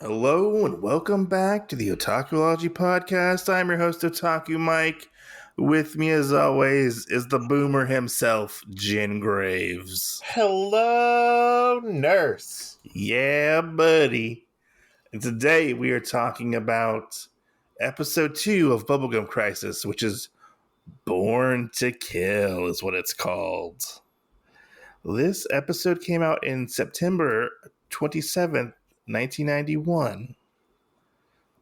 Hello and welcome back to the Otakuology Podcast. I'm your host, Otaku Mike. With me, as always, is the boomer himself, Jen Graves. Hello, nurse. Yeah, buddy. And today we are talking about episode 2 of Bubblegum Crisis, which is Born to Kill, is what it's called. This episode came out in September 27th, 1991.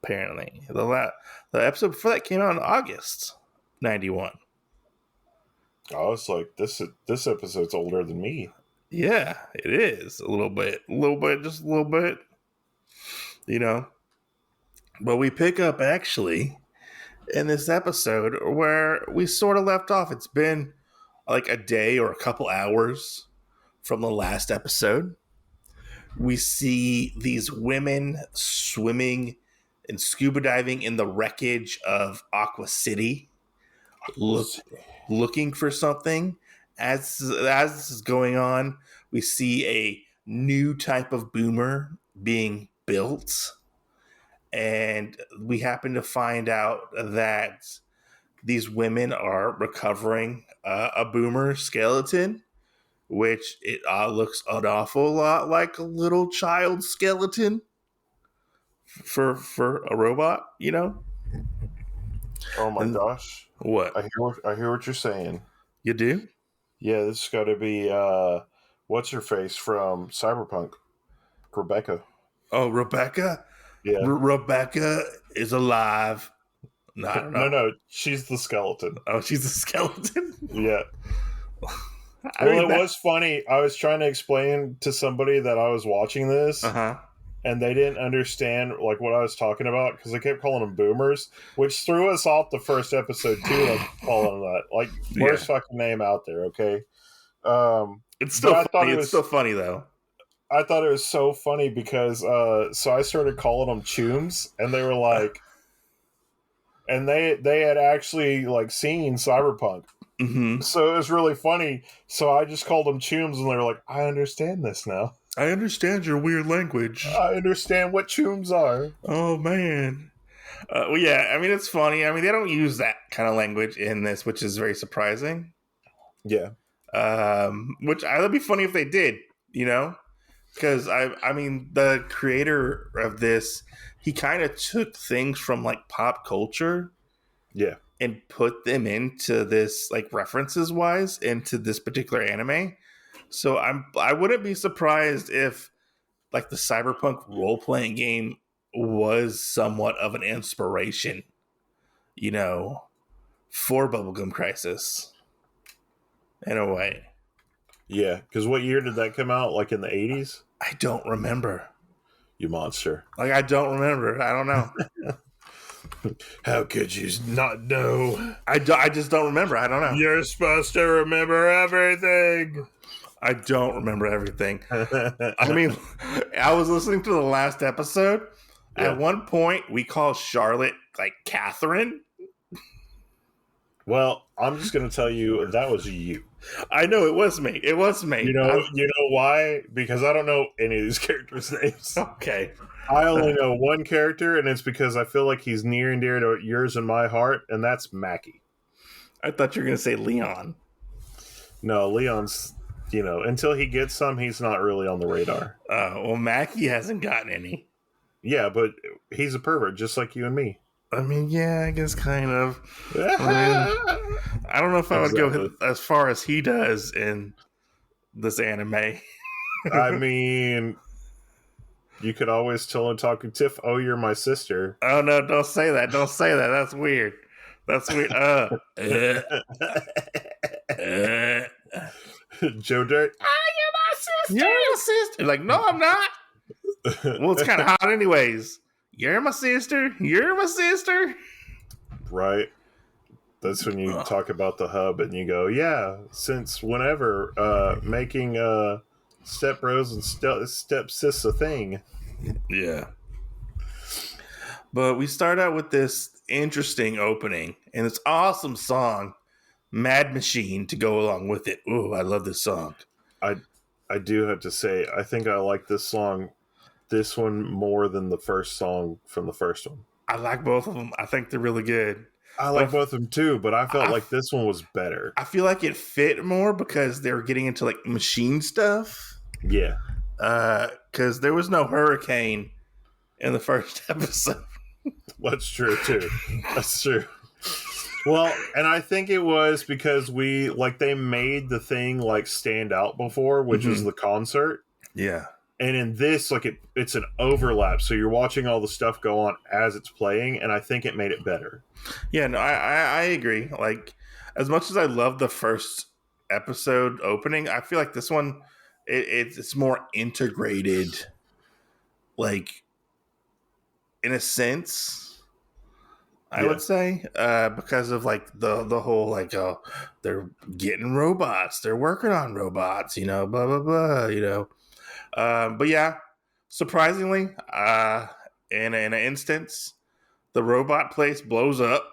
Apparently, the episode before that came out in August '91. I was like, this episode's older than me. Yeah, it is a little bit, just a little bit, you know. But we pick up actually in this episode where we sort of left off. It's been like a day or a couple hours from the last episode. We see these women swimming and scuba diving in the wreckage of Aqua City, looking for something. As this is going on, we see a new type of boomer being built, and we happen to find out that these women are recovering a boomer skeleton, which it looks an awful lot like a little child skeleton for a robot, you know. Oh my gosh! What? I hear what you're saying. You do? Yeah, this has got to be what's her face from Cyberpunk, Rebecca. Oh, Rebecca. Yeah, Rebecca is alive. No, I don't know. No, she's the skeleton. Oh, she's a skeleton. Yeah. It was funny. I was trying to explain to somebody that I was watching this, and they didn't understand like what I was talking about because I kept calling them boomers, which threw us off the first episode too. Like calling them that, like worst fucking name out there. Okay, it's still funny. It's still funny though. I thought it was so funny because so I started calling them chooms, and they were like, and they had actually like seen Cyberpunk. Mm-hmm. So it was really funny. So I just called them chooms, and they were like, I understand this now. I understand your weird language. I understand what chooms are. Oh, man. Well, yeah, I mean, it's funny. I mean, they don't use that kind of language in this, which is very surprising. Yeah. Which that'd be funny if they did, you know? Because, I mean, the creator of this, he kind of took things from, like, pop culture. Yeah. And put them into this, like, references wise into this particular anime. So I wouldn't be surprised if like the Cyberpunk role playing game was somewhat of an inspiration, you know, for Bubblegum Crisis in a way. Yeah, because what year did that come out? Like in the 80s? I don't remember. You monster! Like I don't remember. I don't know. How could you not know? I just don't remember. I don't know. You're supposed to remember everything. I don't remember everything. I mean, I was listening to the last episode. Yeah. At one point, we call Charlotte like Catherine. Well, I'm just going to tell you that was you. I know it was me. It was me. You know why? Because I don't know any of these characters' names. Okay. I only know one character, and it's because I feel like he's near and dear to yours and my heart, and that's Mackie. I thought you were going to say Leon. No, Leon's, until he gets some, he's not really on the radar. Well, Mackie hasn't gotten any. Yeah, but he's a pervert, just like you and me. I mean, yeah, I guess kind of. I don't know if I would go as far as he does in this anime. I mean, you could always tell and talk to Tiff, oh, you're my sister. Oh, no, don't say that. Don't say that. That's weird. That's weird. Joe Dirt. Oh, you're my sister. You're my sister. Like, no, I'm not. Well, it's kind of hot anyways. You're my sister. You're my sister. Right. That's when you talk about the hub and you go, yeah, since whenever making step bros and step sis a thing. Yeah. But we start out with this interesting opening and this awesome song, Mad Machine, to go along with it. Ooh, I love this song. I do have to say, I think I like this song this one more than the first song from the first one. I like both of them. I think they're really good. I like both of them too, but I felt like this one was better. I feel like it fit more because they were getting into like machine stuff. Yeah. Because there was no hurricane in the first episode. That's true too. That's true. Well, and I think it was because they made the thing like stand out before, which was the concert. Yeah. And in this, like it's an overlap, so you're watching all the stuff go on as it's playing, and I think it made it better. Yeah, no, I agree. Like, as much as I love the first episode opening, I feel like this one it's more integrated, like in a sense. I would say because of like the whole like they're getting robots, they're working on robots, blah blah blah, but yeah, surprisingly, in an instance, the robot place blows up.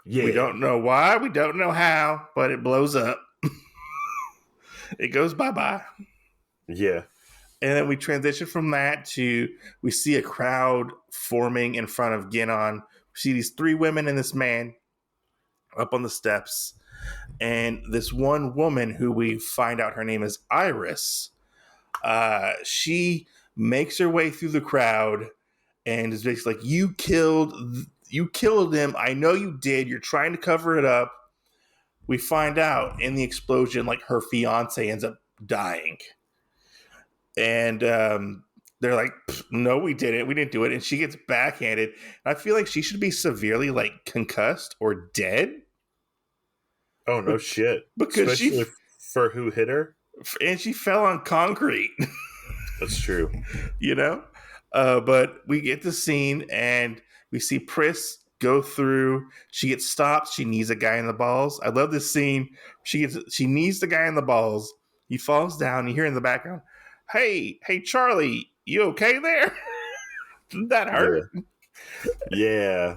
Yeah. We don't know why, we don't know how, but it blows up. It goes bye-bye. Yeah. And then we transition from that to, we see a crowd forming in front of Genom. We see these 3 women and this man up on the steps. And this one woman who we find out her name is Iris. She makes her way through the crowd and is basically like, you killed him. I know you did. You're trying to cover it up. We find out in the explosion, like her fiance ends up dying. And they're like, no, we didn't. We didn't do it. And she gets backhanded. And I feel like she should be severely like concussed or dead. Oh, no shit. Because especially for who hit her. And she fell on concrete. That's true. But we get the scene and we see Pris go through. She gets stopped. She knees a guy in the balls. I love this scene. She knees the guy in the balls. He falls down. You hear in the background, hey, Charlie, you okay there? Did that hurt? Yeah.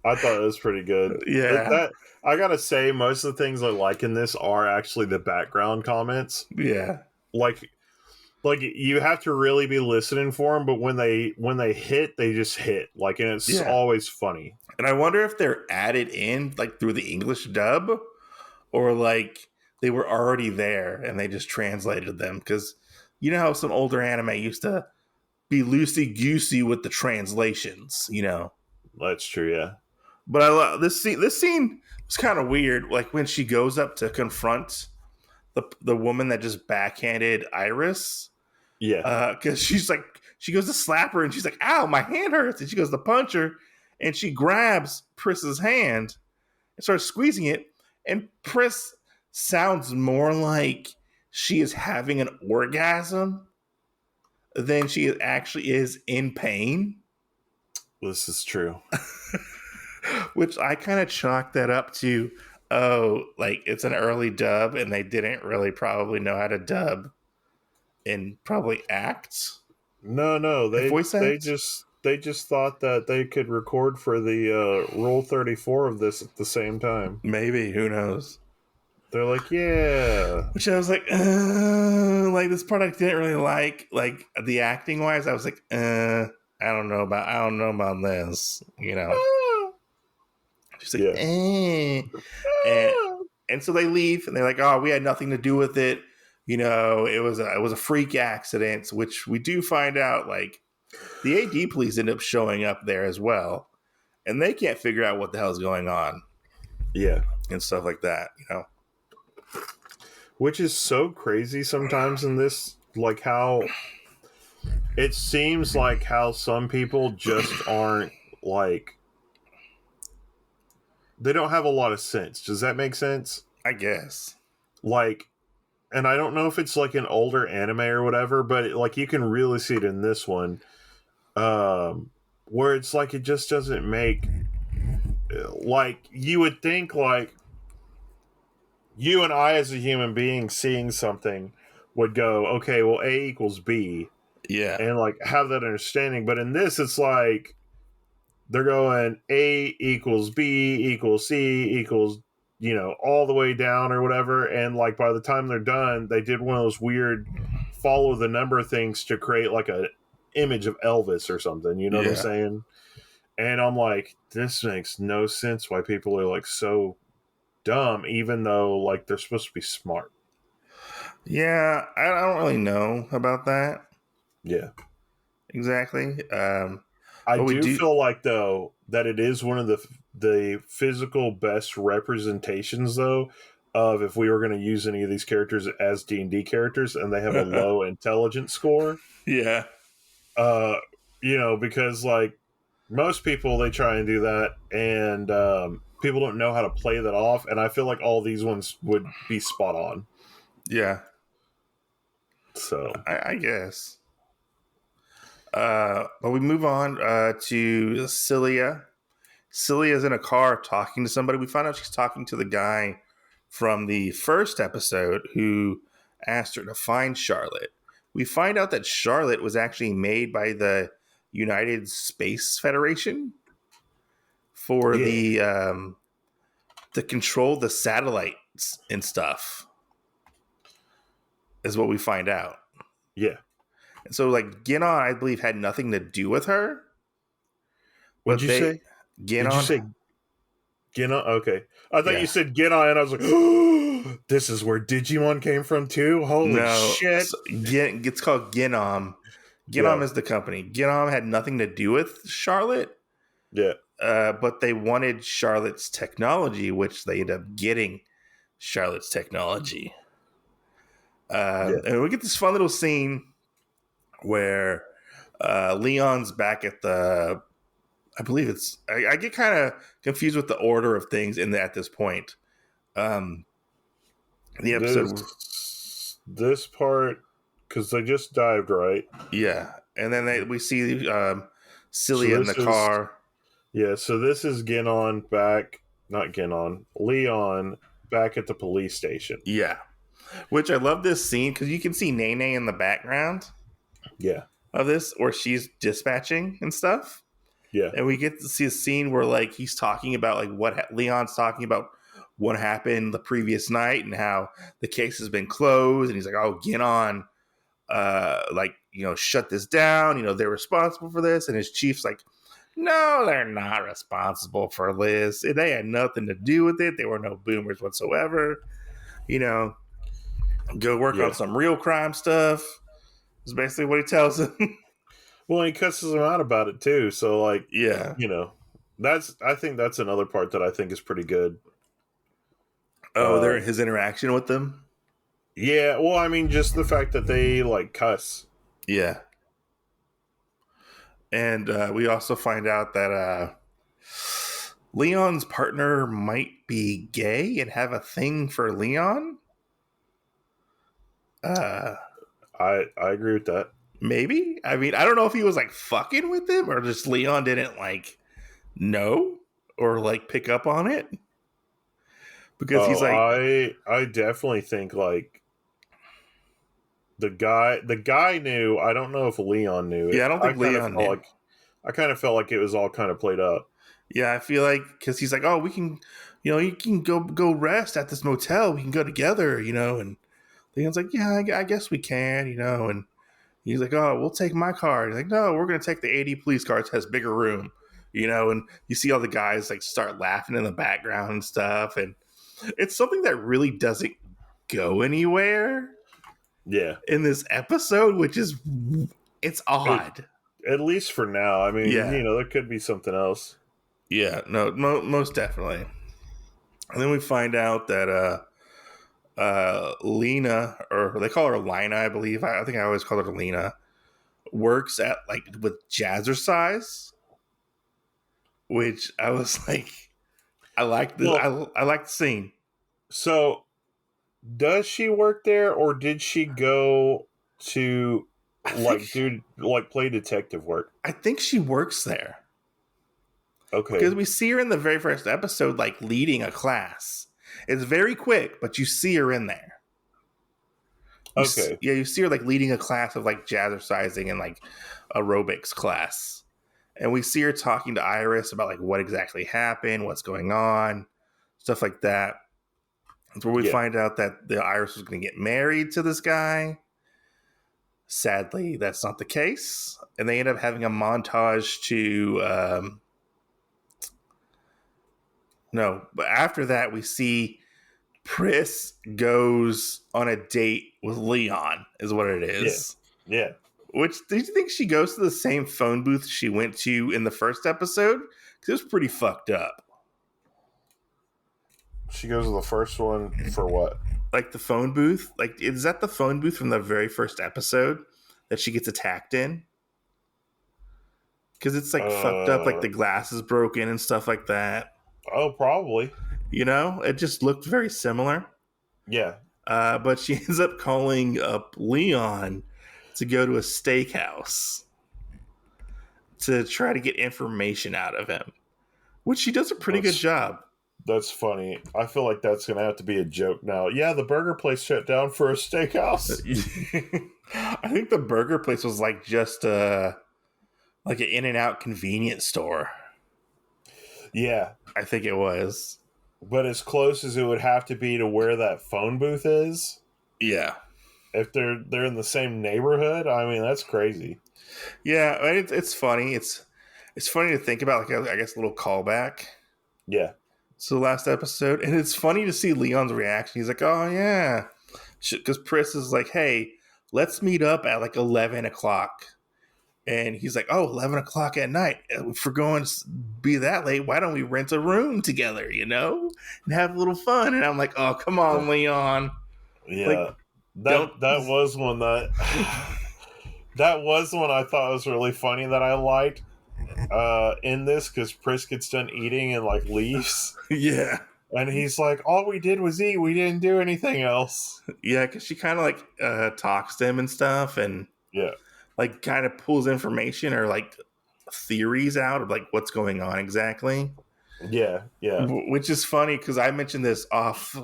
I thought it was pretty good. Yeah. I gotta say, most of the things I like in this are actually the background comments. Yeah. Like you have to really be listening for them, but when they hit, they just hit. Like, and it's always funny. And I wonder if they're added in like through the English dub, or like they were already there and they just translated them. Because you know how some older anime used to be loosey-goosey with the translations, That's true, yeah. But I love this scene. This scene was kind of weird. Like when she goes up to confront the woman that just backhanded Iris. Yeah. Because she goes to slap her and she's like, ow, my hand hurts. And she goes to punch her and she grabs Pris's hand and starts squeezing it. And Pris sounds more like she is having an orgasm than she actually is in pain. This is true. Which I kind of chalk that up to, like it's an early dub and they didn't really probably know how to dub and probably act. No, they just thought that they could record for the Rule 34 of this at the same time. Maybe, who knows? They're like, yeah. Which I was like this part I didn't really like the acting wise. I was like, I don't know about this, She's like, and so they leave and they're like, oh, we had nothing to do with it. It was a freak accident, which we do find out, like the AD police end up showing up there as well. And they can't figure out what the hell is going on. Yeah. And stuff like that, Which is so crazy sometimes in this, like how it seems like how some people just aren't like, they don't have a lot of sense. Does that make sense? I guess. Like, and I don't know if it's like an older anime or whatever, but like you can really see it in this one, where it's like it just doesn't make, like you would think like you and I as a human being seeing something would go, okay, well A equals B. Yeah. And like have that understanding. But in this, it's like they're going A equals B equals C equals, all the way down or whatever. And like by the time they're done, they did one of those weird follow the number things to create like a image of Elvis or something. You know what I'm saying? And I'm like, this makes no sense why people are like so dumb, even though like they're supposed to be smart. Yeah, I don't really know about that. Yeah. Exactly. I But we do do. feel like though that it is one of the physical best representations though of if we were going to use any of these characters as D&D characters and they have a low intelligence score. Yeah. Uh, you know, because like most people they try and do that and people don't know how to play that off, and I feel like all these ones would be spot on. Yeah. So I guess. But we move on to Celia. Celia's in a car talking to somebody. We find out she's talking to the guy from the first episode who asked her to find Charlotte. We find out that Charlotte was actually made by the United Space Federation for the to control the satellites and stuff, is what we find out. Yeah. And so, like, Genom, I believe, had nothing to do with her. What'd you say? Genom? Did you say Genom? Okay. I thought you said Genom, and I was like, oh, this is where Digimon came from, too? Holy shit. It's called Genom. Genom is the company. Genom had nothing to do with Charlotte. Yeah. But they wanted Charlotte's technology, which they ended up getting Charlotte's technology. And we get this fun little scene where Leon's back at the... I believe it's... I get kind of confused with the order of things at this point. The episode... This part... Because they just dived, right? Yeah. And then we see Celia in the car. Yeah, so this is Genon back... Not Genon. Leon back at the police station. Yeah. Which I love this scene because you can see Nene in the background. Yeah. Of this, or she's dispatching and stuff. Yeah. And we get to see a scene where like he's talking about like what Leon's talking about what happened the previous night and how the case has been closed. And he's like, oh, Genon, like, you know, shut this down. You know, they're responsible for this. And his chief's like, no, they're not responsible for this. They had nothing to do with it. There were no boomers whatsoever. You know, go work on some real crime stuff. Is basically what he tells him. Well, he cusses him out about it too. So, like, yeah, you know, I think that's another part that I think is pretty good. Oh, his interaction with them. Yeah, well, I mean, just the fact that they like cuss. Yeah, and we also find out that Leon's partner might be gay and have a thing for Leon. I agree with that. Maybe. I mean, I don't know if he was like fucking with him or just Leon didn't like know or like pick up on it. Because he's like, I definitely think like the guy knew. I don't know if Leon knew it. Yeah, I don't think Leon knew. I kind of felt like it was all kind of played up. Yeah, I feel like because he's like, oh, we can, you know, you can go rest at this motel. We can go together, you know, and Leon's like, yeah, I guess we can, you know, and he's like, oh, we'll take my car. He's like, no, we're going to take the 80 police car. It has bigger room, you know, and you see all the guys like start laughing in the background and stuff. And it's something that really doesn't go anywhere. Yeah. In this episode, which is, it's odd. At least for now. I mean, you know, there could be something else. Yeah, no, most definitely. And then we find out that, Linna, or they call her Linna, I believe. I think I always call her Linna. Works at like with Jazzercise, which I was like, I like the I like the scene. So, does she work there, or did she go to play detective work? I think she works there. Okay, because we see her in the very first episode, like leading a class. It's very quick, but you see her in there. You see her like leading a class of like jazzercising and like aerobics class. And we see her talking to Iris about like what exactly happened, what's going on, stuff like that. That's where we find out that the Iris was going to get married to this guy. Sadly, that's not the case. And they end up having a montage to... no, but after that, we see Pris goes on a date with Leon, is what it is. Yeah. Which, do you think she goes to the same phone booth she went to in the first episode? Because it was pretty fucked up. She goes to the first one for what? Like the phone booth? Like, is that the phone booth from the very first episode that she gets attacked in? Because it's like fucked up, like the glass is broken and stuff like that. Oh, probably. You know, it just looked very similar. Yeah. But she ends up calling up Leon to go to a steakhouse to try to get information out of him, which she does a pretty good job. That's funny. I feel like that's going to have to be a joke now. Yeah, the burger place shut down for a steakhouse. I think the burger place was like just like an In-N-Out convenience store. Yeah. I think it was. But as close as it would have to be to where that phone booth is. Yeah. If they're in the same neighborhood, I mean, that's crazy. Yeah, it's funny. It's funny to think about, like, I guess, a little callback. Yeah. So last episode, and it's funny to see Leon's reaction. He's like, "Oh yeah," because Pris is like, "Hey, let's meet up at like 11 o'clock," and he's like, "Oh, 11 o'clock at night. If we're going to be that late, why don't we rent a room together, and have a little fun?" And I'm like, "Oh, come on, Leon." Yeah, like, that was one that was one I thought was really funny that I liked. In this, because Pris gets done eating and like leaves. Yeah. And he's like, all we did was eat. We didn't do anything else. Yeah, because she kind of like talks to him and stuff, and like kind of pulls information or like theories out of like what's going on exactly. Yeah. Which is funny because I mentioned this off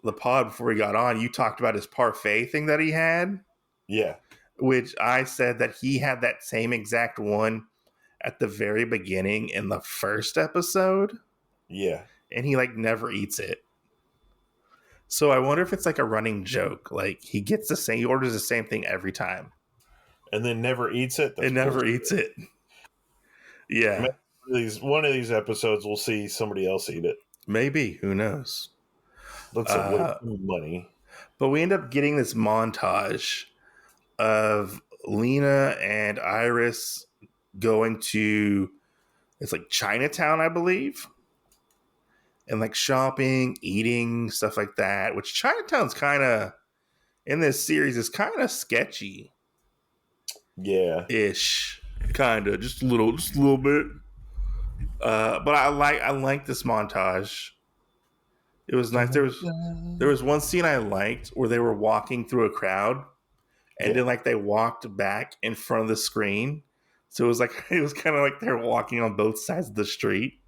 the pod before we got on. You talked about his parfait thing that he had. Yeah. Which I said that he had that same exact one at the very beginning in the first episode. Yeah. And he like never eats it. So I wonder if it's like a running joke. Like he orders the same thing every time. And then never eats it? And never eats it. Yeah. One of these episodes we'll see somebody else eat it. Maybe. Who knows? That's a waste of money. But we end up getting this montage of Linna and Iris going to, it's like Chinatown, I believe, and like shopping, eating, stuff like that, which Chinatown's kind of, in this series, is kind of sketchy. Yeah. Ish. Kind of. Just a little bit. But I like this montage. It was nice. There was one scene I liked where they were walking through a crowd, and then like they walked back in front of the screen. So it was kind of like they're walking on both sides of the street.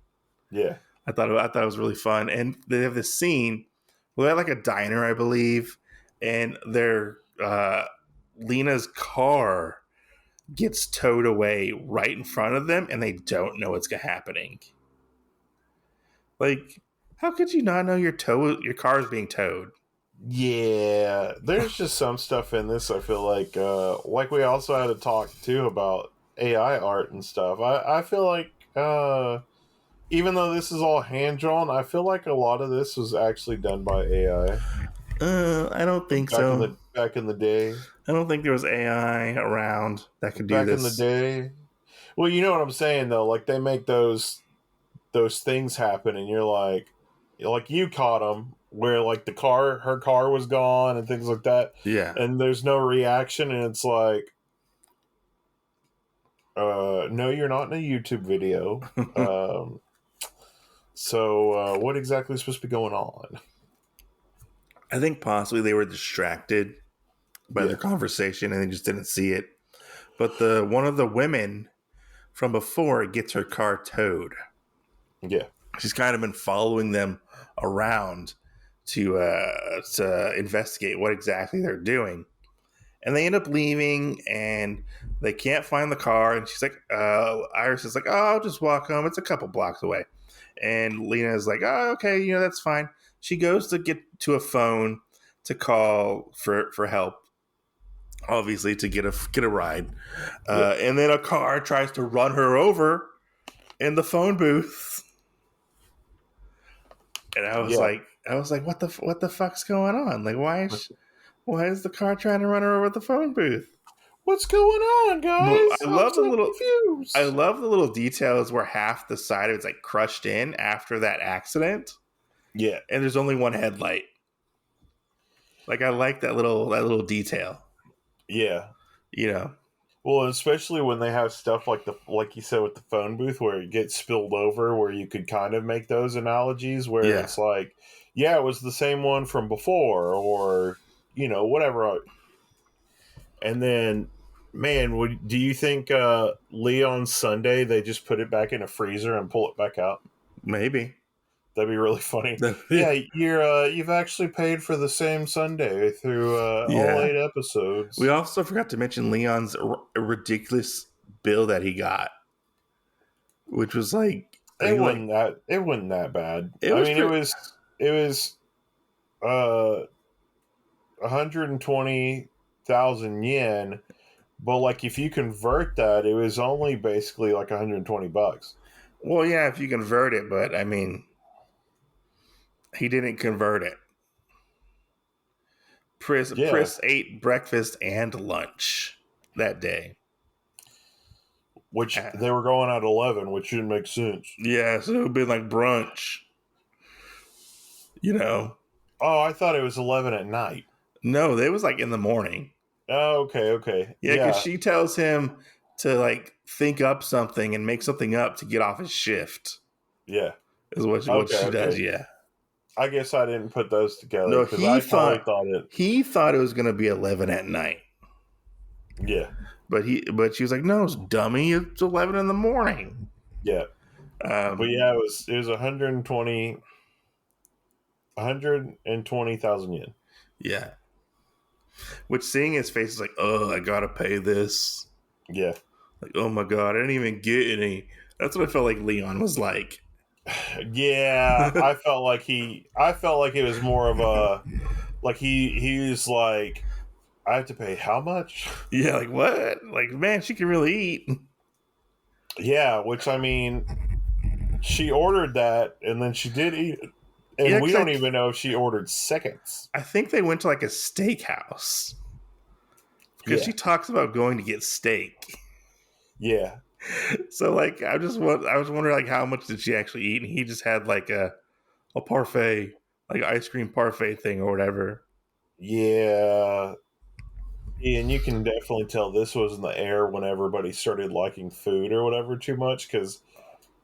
Yeah. I thought it was really fun. And they have this scene where they're like a diner, I believe, and their Lena's car gets towed away right in front of them, and they don't know what's happening. Like, how could you not know your car is being towed? Yeah, there's just some stuff in this I feel like we also had to talk too about AI art and stuff. I feel like even though this is all hand drawn, I feel like a lot of this was actually done by AI. I don't think so. Back in the day, I don't think there was AI around that could do this. Back in the day, well, you know what I'm saying though. Like they make those things happen, and you're like you caught them where like her car was gone and things like that. Yeah, and there's no reaction, and it's like, no, you're not in a YouTube video. So what exactly is supposed to be going on? I think possibly they were distracted by their conversation and they just didn't see it. But one of the women from before gets her car towed. Yeah. She's kind of been following them around to investigate what exactly they're doing. And they end up leaving, and they can't find the car. And she's like, Iris is like, "Oh, I'll just walk home. It's a couple blocks away." And Linna is like, "Oh, okay, that's fine." She goes to get to a phone to call for help. obviously to get a ride. And then a car tries to run her over in the phone booth. And I was like, what the fuck's going on? Like, why is the car trying to run her over at the phone booth? What's going on, guys? I love confused. I love the little details where half the side of it's like crushed in after that accident. Yeah. And there's only one headlight. Like, I like that little detail. Yeah. You know. Well, especially when they have stuff like you said with the phone booth where it gets spilled over, where you could kind of make those analogies where it's like, yeah, it was the same one from before, or whatever. And then, man, do you think Leon's Sunday they just put it back in a freezer and pull it back out? Maybe. That'd be really funny. Yeah, you've actually paid for the same Sunday through all 8 episodes. We also forgot to mention Leon's ridiculous bill that he got, which was like it wasn't that bad. It was 120,000 yen, but like if you convert that, it was only basically like $120. Well, yeah, if you convert it, but I mean, he didn't convert it. Chris ate breakfast and lunch that day. Which they were going at 11, which didn't make sense. Yeah, so it would have been like brunch. Oh, I thought it was 11 at night. No, it was like in the morning. Oh, okay. Yeah, because she tells him to like think up something and make something up to get off his shift. Yeah. Is what she does, yeah. I guess I didn't put those together. No, he thought it was going to be 11 at night. Yeah. But she was like, no, it's dummy. It's 11 in the morning. Yeah. But yeah, it was 120,000 yen. Yeah. Which, seeing his face is like, oh, I got to pay this. Yeah. Like, oh my God, I didn't even get any. That's what I felt like Leon was like. Yeah, I felt like it was more of a, like he was like, I have to pay how much? Yeah, like what? Like, man, she can really eat. Yeah, which I mean, she ordered that and then she did eat it. And we don't even know if she ordered seconds. I think they went to like a steakhouse. Because she talks about going to get steak. Yeah. So like I was wondering like how much did she actually eat, and he just had like a parfait, like ice cream parfait thing or whatever. Yeah. And you can definitely tell this was in the air when everybody started liking food or whatever too much, because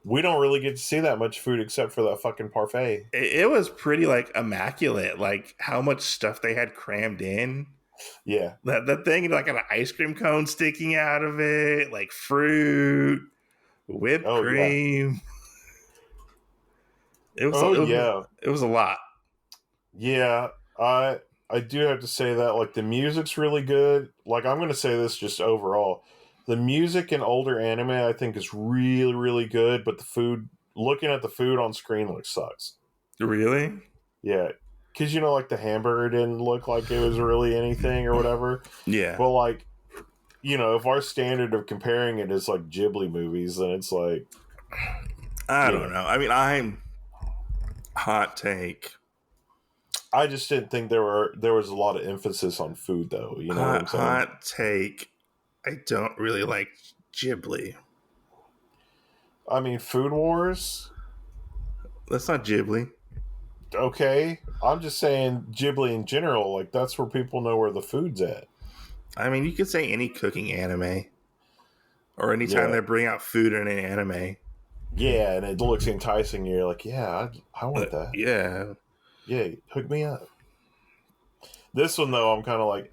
we don't really get to see that much food except for that fucking parfait. It was pretty like immaculate, like how much stuff they had crammed in. Yeah. That thing, like an ice cream cone sticking out of it, like fruit, whipped cream. Yeah. It was a lot. Yeah. I do have to say that, like, the music's really good. Like, I'm going to say this just overall. The music in older anime, I think, is really, really good, but looking at the food on screen sucks. Really? Yeah. Because, like, the hamburger didn't look like it was really anything or whatever. Yeah. But, like, if our standard of comparing it is, like, Ghibli movies, then it's like... I don't know. I mean, I'm... Hot take. I just didn't think there was a lot of emphasis on food, though. You know what I'm saying? Hot take. I don't really like Ghibli. I mean, Food Wars? That's not Ghibli. Okay, I'm just saying Ghibli in general, like that's where people know where the food's at. I mean, you could say any cooking anime, or anytime they bring out food in an anime. Yeah, and it looks enticing. You're like, yeah, I want that. Yeah, hook me up. This one though, I'm kind of like,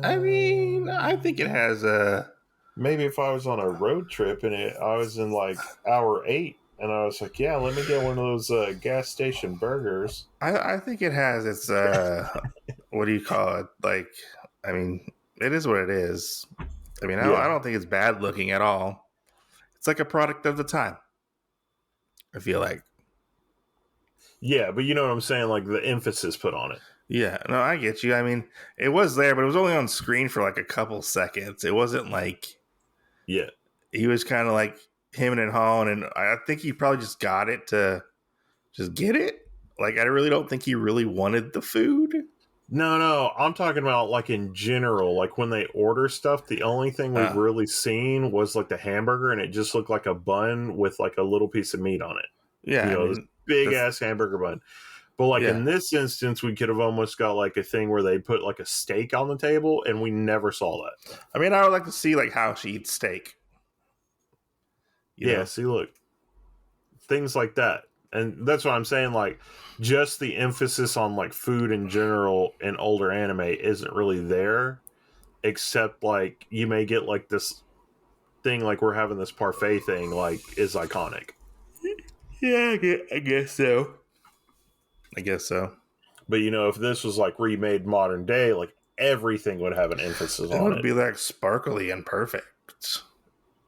I mean, I think it has a. Maybe if I was on a road trip and I was in like hour 8. And I was like, yeah, let me get one of those gas station burgers. I think it has its, what do you call it? Like, I mean, it is what it is. I mean, I don't think it's bad looking at all. It's like a product of the time, I feel like. Yeah, but you know what I'm saying? Like the emphasis put on it. Yeah, no, I get you. I mean, it was there, but it was only on screen for like a couple seconds. It wasn't like Yeah. he was kind of like him and hawing, and I think he probably just got it to just get it. Like, I really don't think he really wanted the food. No, I'm talking about like in general, like when they order stuff, the only thing we've really seen was like the hamburger, and it just looked like a bun with like a little piece of meat on it. Yeah, I mean, this big ass hamburger bun. But like in this instance, we could have almost got like a thing where they put like a steak on the table, and we never saw that. I mean, I would like to see like how she eats steak. You know? See, look, things like that. And that's what I'm saying, like, just the emphasis on like food in general in older anime isn't really there, except like you may get like this thing, like we're having this parfait thing, like is iconic. Yeah, I guess so. But you know, if this was like remade modern day, like everything would have an emphasis on it. It would be like sparkly and perfect.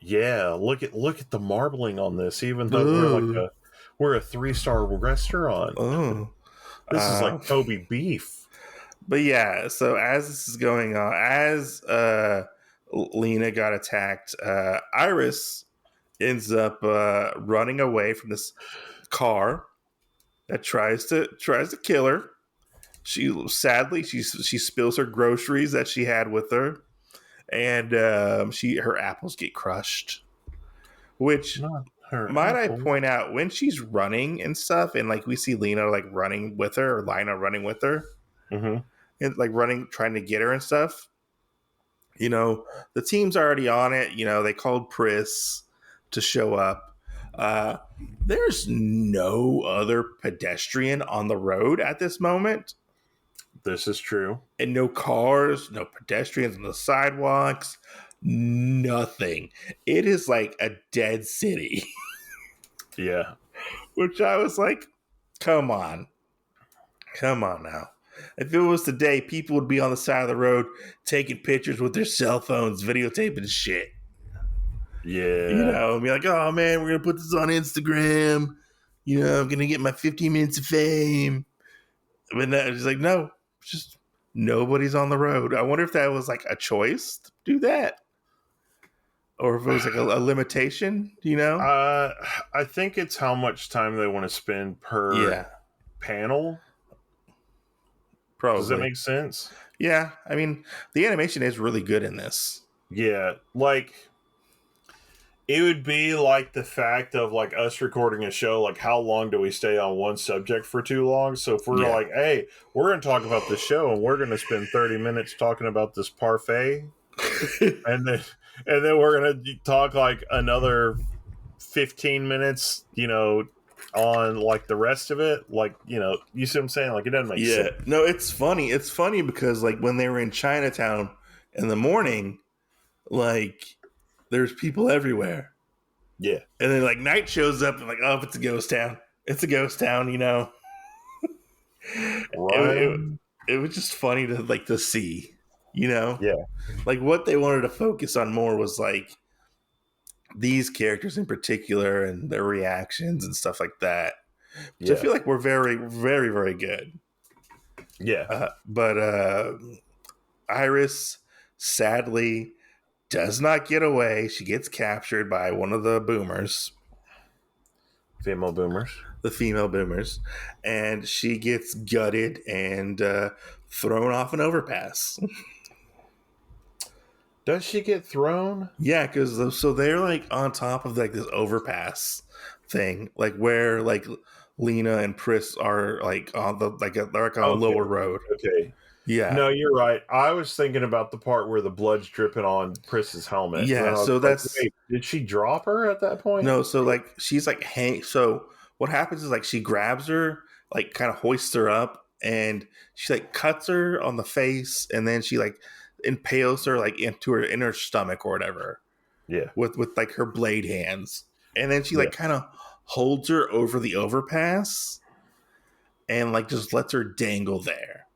Yeah, look at the marbling on this. Even though we're a 3-star restaurant. This is like Kobe beef. But yeah, so as this is going on, as Linna got attacked, Iris ends up running away from this car that tries to kill her. She spills her groceries that she had with her, and her apples get crushed. Which I point out, when she's running and stuff, and like we see Linna like running with her, or Linna running with her, and like running trying to get her and stuff. You know, the team's already on it. You know, they called Pris to show up. There's no other pedestrian on the road at this moment. This is true. And no cars, no pedestrians on the sidewalks, nothing. It is like a dead city. Yeah. Which I was like, come on. Come on now. If it was today, people would be on the side of the road taking pictures with their cell phones, videotaping shit. Yeah. You know, be like, oh man, we're going to put this on Instagram. You know, I'm going to get my 15 minutes of fame. But no, it's like, no, just nobody's on the road. I wonder if that was like a choice to do that. Or if it was like a limitation, you know? I think it's how much time they want to spend per panel. Probably. Does that make sense? Yeah. I mean, the animation is really good in this. Yeah. Like, it would be like the fact of like us recording a show, like how long do we stay on one subject for too long? So if we're like, hey, we're going to talk about the show and we're going to spend 30 minutes talking about this parfait, and then we're going to talk like another 15 minutes, you know, on like the rest of it, like, you know, you see what I'm saying? Like, it doesn't make sense. No, it's funny. It's funny because like when they were in Chinatown in the morning, like there's people everywhere. Yeah. And then like night shows up and like, oh, it's a ghost town. It's a ghost town, you know. Right. It was just funny to see, you know. Yeah. Like what they wanted to focus on more was like these characters in particular and their reactions and stuff like that. Which I feel like we're very, very, very good. Yeah. But Iris sadly does not get away. She gets captured by one of the boomers. Female boomers. The female boomers. And she gets gutted and thrown off an overpass. Does she get thrown? Yeah, because so they're like on top of like this overpass thing, like where like Linna and Pris are like on the they're like on a lower road. Okay. Yeah. No, you're right. I was thinking about the part where the blood's dripping on Pris's helmet. Yeah, so that's wait, did she drop her at that point? No, so like she's like so what happens is like she grabs her, like kind of hoists her up, and she like cuts her on the face, and then she like impales her like in her stomach or whatever. Yeah. With like her blade hands. And then she like kind of holds her over the overpass and like just lets her dangle there.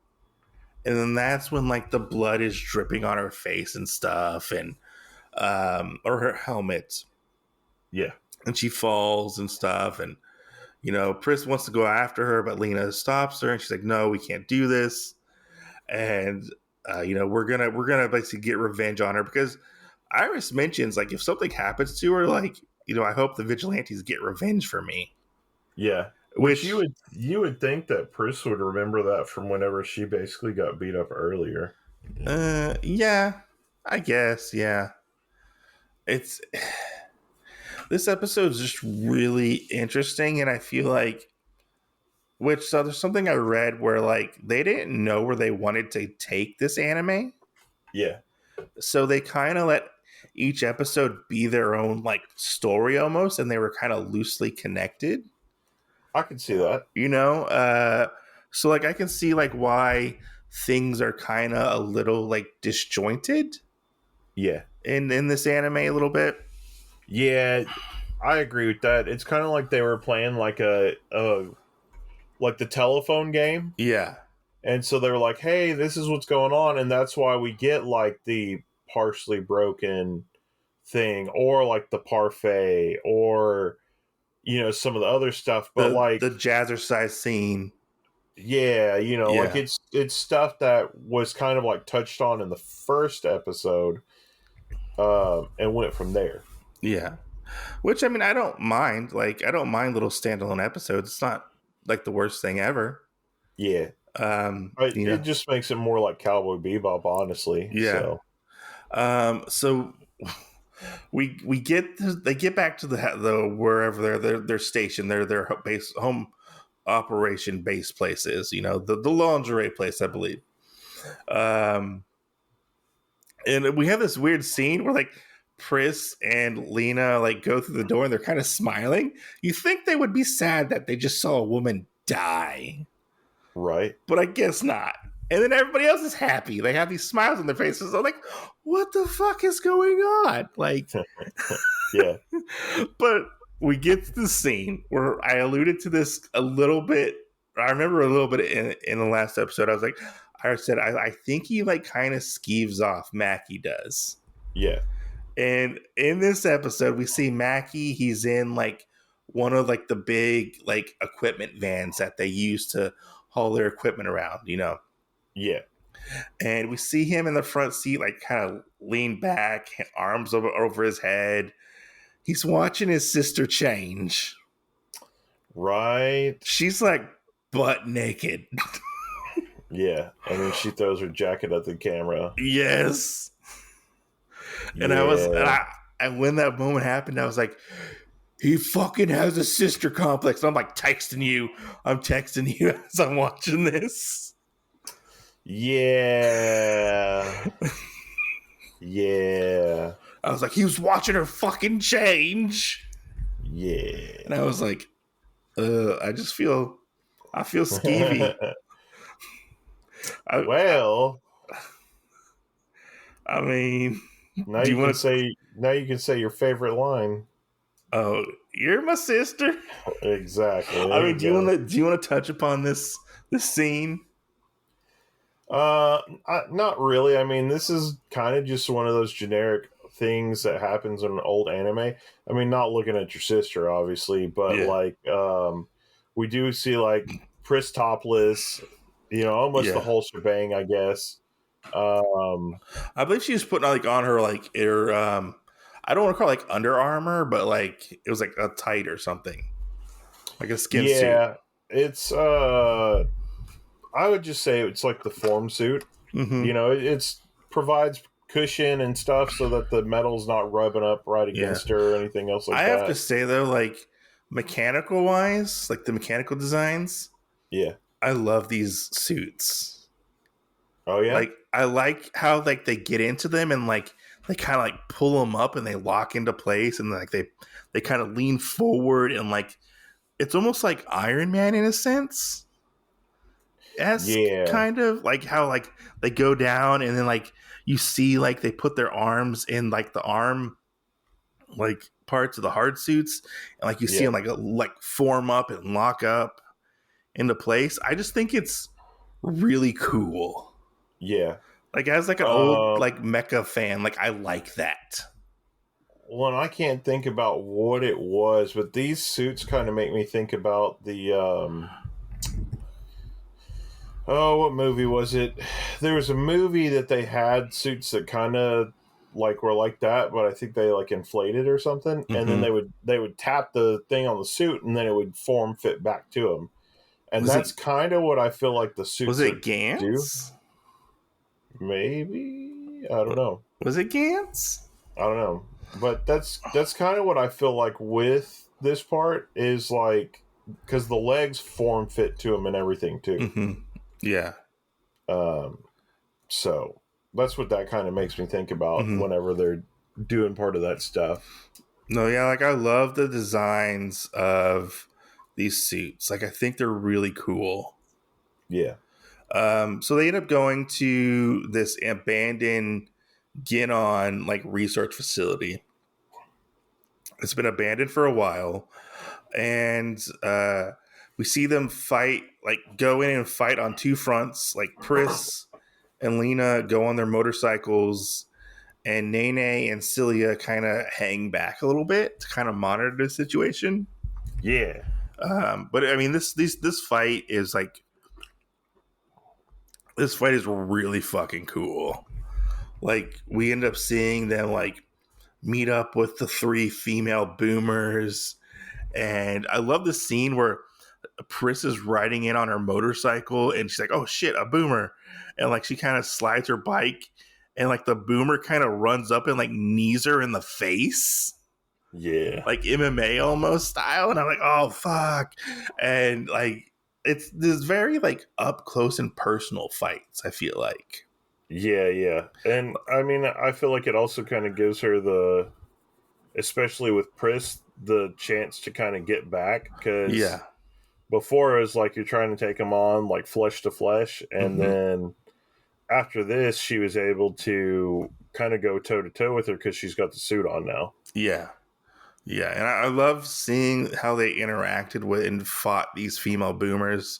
And then that's when like the blood is dripping on her face and stuff, and or her helmet. Yeah. And she falls and stuff, and Pris wants to go after her, but Linna stops her, and she's like, "No, we can't do this." And we're gonna basically get revenge on her because Iris mentions like if something happens to her, like I hope the vigilantes get revenge for me. Yeah, which you would think that Pris would remember that from whenever she basically got beat up earlier. Yeah, I guess. Yeah, it's this episode is just really interesting, and I feel like. So there's something I read where like they didn't know where they wanted to take this anime. Yeah. So they kind of let each episode be their own like story almost, and they were kind of loosely connected. I can see that. So like I can see like why things are kind of a little like disjointed. Yeah. In this anime a little bit. Yeah, I agree with that. It's kind of like they were playing like like the telephone game. Yeah. And so they were like, hey, this is what's going on. And that's why we get like the partially broken thing or like the parfait or, some of the other stuff. But the jazzercise scene. Yeah, like it's stuff that was kind of like touched on in the first episode and went from there. Yeah. Which, I mean, I don't mind. Like, I don't mind little standalone episodes. It's not like the worst thing ever. Yeah. It just makes it more like Cowboy Bebop, honestly. Yeah. So we they get back to the wherever their station, their base home operation base place is. The lingerie place, I believe. And we have this weird scene where like Pris and Linna like go through the door and they're kind of smiling. You think they would be sad that they just saw a woman die. Right. But I guess not. And then everybody else is happy. They have these smiles on their faces. I'm like, what the fuck is going on? Like, yeah. But we get to the scene where I alluded to this a little bit. I remember a little bit in the last episode. I was like, I think he like kind of skeeves off. Mackie does. Yeah. And in this episode, we see Mackie. He's in like one of like the big like equipment vans that they use to haul their equipment around, Yeah. And we see him in the front seat, like kind of lean back, arms over his head. He's watching his sister change. Right. She's like butt naked. Yeah. And then she throws her jacket at the camera. Yes. And and when that moment happened, I was like, he fucking has a sister complex. And I'm like texting you. I'm texting you as I'm watching this. Yeah. Yeah. I was like, he was watching her fucking change. Yeah. And I was like, I feel skeevy. I mean, now you can say your favorite line. Oh, you're my sister. Exactly. I mean, do you want to touch upon this scene? Not really. I mean, this is kind of just one of those generic things that happens in an old anime. I mean, not looking at your sister, obviously, but like, we do see like Pris topless, almost the whole shebang, I guess. I believe she was putting like on her like her I don't want to call it like Under Armour, but like it was like a tight or something, like a skin suit. Yeah, it's I would just say it's like the form suit. Mm-hmm. It's provides cushion and stuff so that the metal's not rubbing up right against her or anything else like that. I have to say though, like mechanical wise, like the mechanical designs, I love these suits. Oh yeah, like I like how like they get into them and like they kind of like pull them up and they lock into place and like they kind of lean forward and like it's almost like Iron Man in a sense. Kind of like how like they go down and then like you see like they put their arms in like the arm like parts of the hard suits and like you see them like form up and lock up into place. I just think it's really cool. Yeah. Like as like an old like mecha fan, like I like that. Well, and I can't think about what it was, but these suits kind of make me think about the oh, what movie was it? There was a movie that they had suits that kind of like were like that, but I think they like inflated or something, and then they would tap the thing on the suit, and then it would form fit back to them, and that's kind of what I feel like the suits was it do. Gantz? Maybe, I don't know. Was it Gantz? I don't know, but that's kind of what I feel like with this part is like because the legs form fit to them and everything too. Yeah. So that's what that kind of makes me think about whenever they're doing part of that stuff. No, yeah, like I love the designs of these suits. Like I think they're really cool. Yeah. So they end up going to this abandoned Genom like research facility. It's been abandoned for a while, and we see them fight, like go in and fight on two fronts. Like Pris and Linna go on their motorcycles, and Nene and Celia kind of hang back a little bit to kind of monitor the situation. Yeah. But I mean, this fight is like, this fight is really fucking cool. Like we end up seeing them like meet up with the three female boomers, and I love the scene where Pris is riding in on her motorcycle, and she's like, "Oh shit, a boomer!" And like she kind of slides her bike, and like the boomer kind of runs up and like knees her in the face. Yeah. Like MMA almost style. And I'm like, oh fuck. And like it's this very like up close and personal fights, I feel like. Yeah. And I mean, I feel like it also kind of gives her especially with Pris, the chance to kind of get back. Because before it was like you're trying to take them on like flesh to flesh. And then after this, she was able to kind of go toe to toe with her because she's got the suit on now. Yeah. Yeah, and I love seeing how they interacted with and fought these female boomers.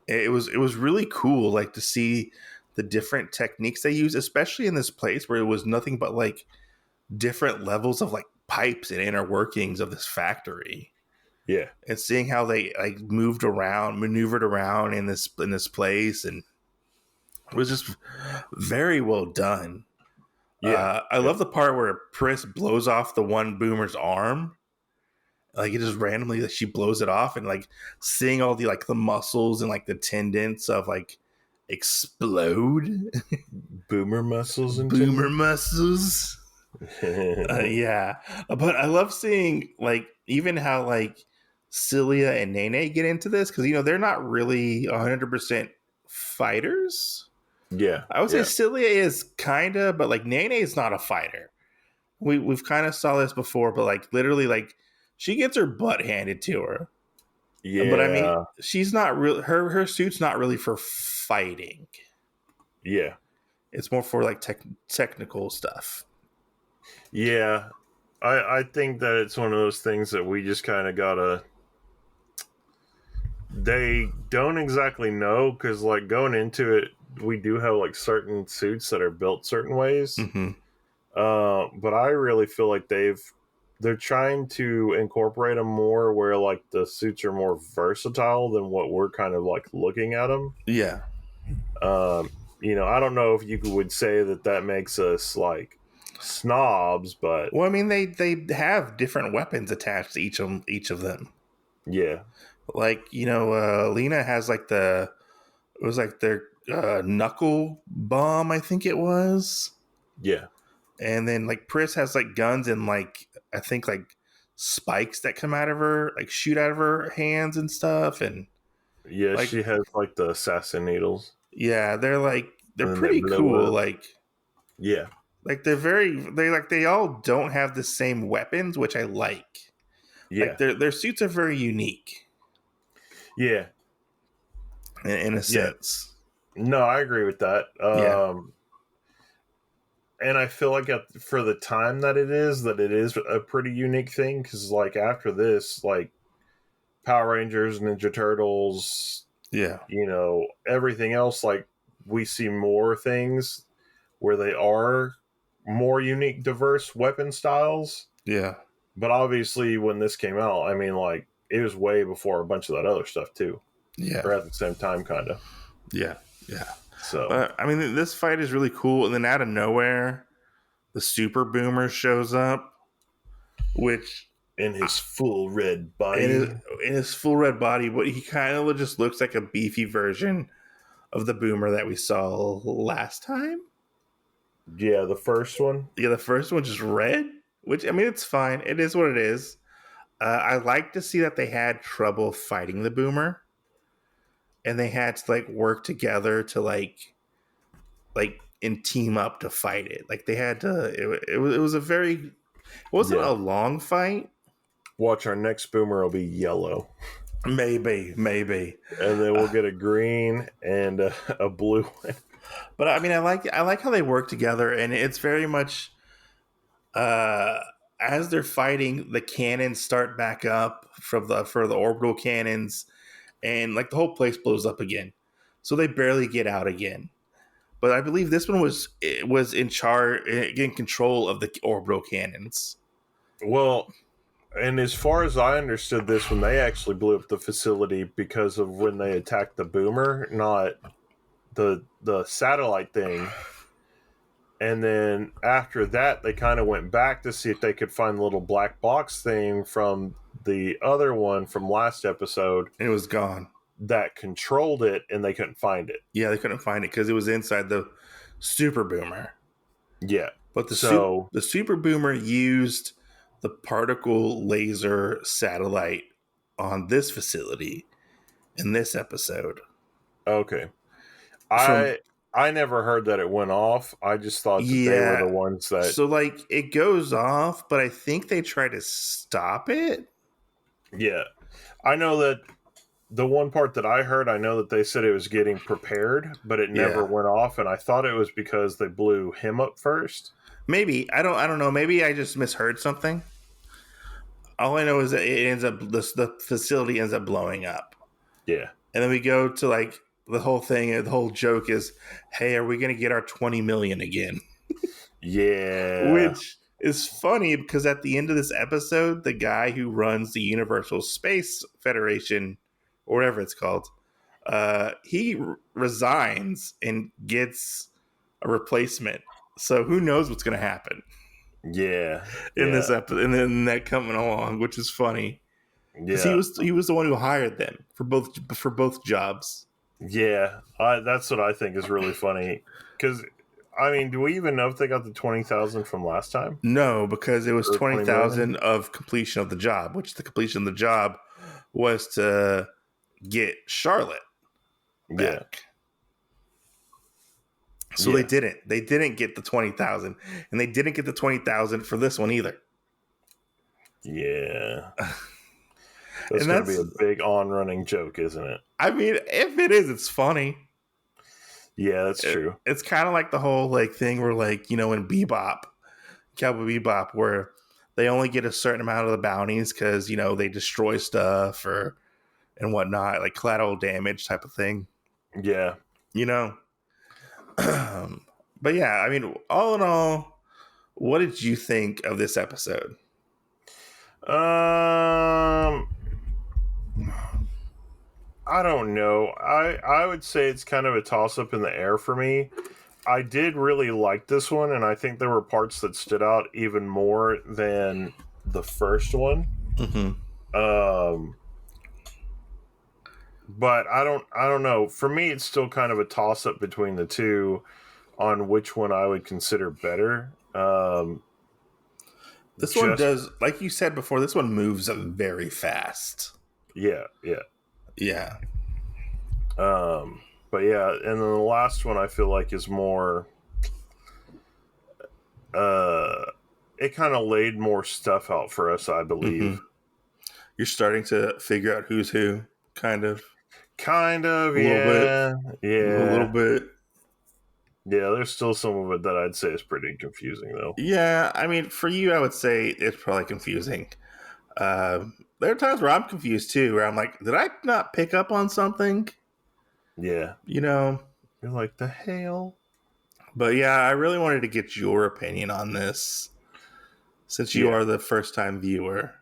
It was really cool, like to see the different techniques they use, especially in this place where it was nothing but like different levels of like pipes and inner workings of this factory. Yeah, and seeing how they like maneuvered around in this place, and it was just very well done. Yeah, I love the part where Pris blows off the one boomer's arm. Like it just randomly, like, she blows it off, and like seeing all the like the muscles and like the tendons of like explode. Boomer muscles and boomer muscles. Yeah, but I love seeing like even how like Celia and Nene get into this, because you know they're not really 100% fighters. Yeah, I would say Celia is kind of, but like Nene is not a fighter. We've kind of saw this before, but like literally, like she gets her butt handed to her. Yeah, but I mean, she's not real. Her suit's not really for fighting. Yeah, it's more for like technical stuff. Yeah, I think that it's one of those things that we just kind of gotta. They don't exactly know, because like going into it, we do have like certain suits that are built certain ways. But I really feel like they're trying to incorporate them more where like the suits are more versatile than what we're kind of like looking at them. Yeah. You know, I don't know if you would say that makes us like snobs, but well, I mean they have different weapons attached to each of them. Yeah. Like, you know, Linna has like it was like their knuckle bomb, I think it was. Yeah. And then like Pris has like guns and like I think like spikes that come out of her, like shoot out of her hands and stuff. And yeah, like, she has like the assassin needles. Yeah, they're pretty cool. Like, yeah, like they all don't have the same weapons, which I like. Yeah, like their suits are very unique. Yeah, in a sense. No, I agree with that. And I feel like for the time that it is a pretty unique thing, because like after this, like Power Rangers, Ninja Turtles, you know, everything else, like we see more things where they are more unique, diverse weapon styles. Yeah. But obviously, when this came out, I mean, like, it was way before a bunch of that other stuff, too. Yeah. Or at the same time, kind of. Yeah. Yeah. So. But, I mean, this fight is really cool. And then out of nowhere, the Super Boomer shows up, which... In his full red body. In his full red body, but he kind of just looks like a beefy version of the Boomer that we saw last time. Yeah, the first one. Yeah, the first one just red, which, I mean, it's fine. It is what it is. I like to see that they had trouble fighting the Boomer, and they had to like work together to like and team up to fight it. Like they had to. It was a very. It wasn't a long fight. Watch, our next Boomer will be yellow. Maybe. And then we'll get a green and a blue one. But I mean, I like how they work together, and it's very much as they're fighting, the cannons start back up for the orbital cannons, and like the whole place blows up again. So they barely get out again. But I believe this one was in charge, in control of the orbital cannons. Well, and as far as I understood this one, they actually blew up the facility because of when they attacked the Boomer, not the satellite thing. And then after that, they kind of went back to see if they could find the little black box thing from the other one from last episode. And it was gone. That controlled it, and they couldn't find it. Yeah, they couldn't find it because it was inside the Super Boomer. Yeah. But the Super Boomer used the particle laser satellite on this facility in this episode. Okay. I never heard that it went off. I just thought that they were the ones that... So, like, it goes off, but I think they try to stop it. Yeah. I know that the one part that I heard, I know that they said it was getting prepared, but it never went off, and I thought it was because they blew him up first. Maybe. I don't know. Maybe I just misheard something. All I know is that it ends up... The facility ends up blowing up. Yeah. And then we go to, like... The whole thing, the whole joke is, hey, are we going to get our 20 million again? Yeah. Which is funny because at the end of this episode, the guy who runs the Universal Space Federation, or whatever it's called, he resigns and gets a replacement. So who knows what's going to happen? Yeah. In this episode, and then that coming along, which is funny. Because he was the one who hired them for both jobs. Yeah, that's what I think is really funny. Because, I mean, do we even know if they got the 20,000 from last time? No, because it was 20,000 of completion of the job, which the completion of the job was to get Charlotte back. Yeah. So they didn't. They didn't get the 20,000, and they didn't get the 20,000 for this one either. Yeah. That's going to be a big on-running joke, isn't it? I mean, if it is, it's funny. Yeah, that's true. It's kind of like the whole like thing where, like, you know, in Bebop, Cowboy Bebop, where they only get a certain amount of the bounties because, you know, they destroy stuff and whatnot, like collateral damage type of thing. Yeah. You know? But yeah, I mean, all in all, what did you think of this episode? I don't know. I would say it's kind of a toss-up in the air for me. I did really like this one, and I think there were parts that stood out even more than the first one. Mm-hmm. But I don't know. For me, it's still kind of a toss-up between the two on which one I would consider better. This one does, like you said before, this one moves very fast. Yeah. But yeah, and then the last one I feel like is more it kind of laid more stuff out for us, I believe. Mm-hmm. You're starting to figure out who's who, kind of, a little bit. Yeah, there's still some of it that I'd say is pretty confusing, though. Yeah, I mean, for you, I would say it's probably confusing. There are times where I'm confused too, where I'm like, did I not pick up on something? Yeah. You know? You're like, the hell? But yeah, I really wanted to get your opinion on this. since you are the first time viewer.